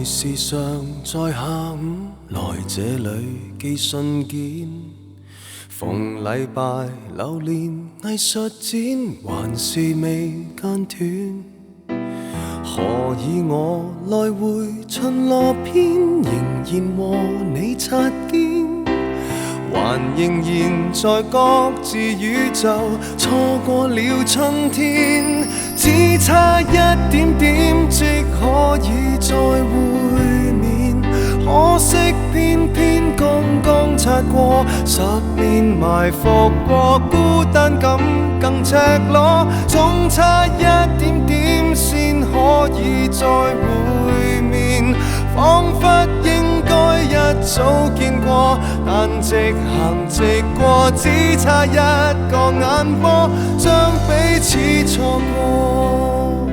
時常在下午來這裏寄信件，逢禮拜流連藝術展，還是未間斷。何以我來回巡邏篇，仍然和你擦肩，還仍然在各自宇宙錯過了春天，只差一點點即可以再會面，可惜偏偏剛剛擦過10年，埋伏過孤單感更赤裸，總差一點點先可以再會面，彷彿應該一早見過，但直行直過，只差一個眼波，將彼此錯過。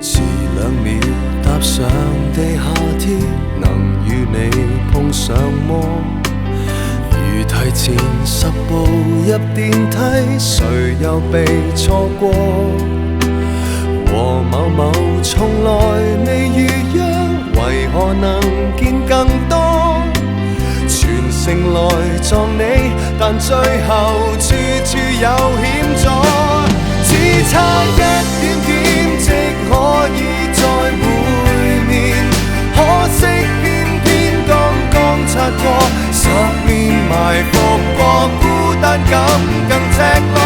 遲2秒踏上地下鐵，能與你碰上麼？如提前10步入電梯，誰又被錯過？和某某從來未預約，為何能見更多？全城來撞你，但最後處處有險阻，只差一點點即可以再會面，可惜偏偏剛剛擦過10年，埋伏過孤單感更赤裸。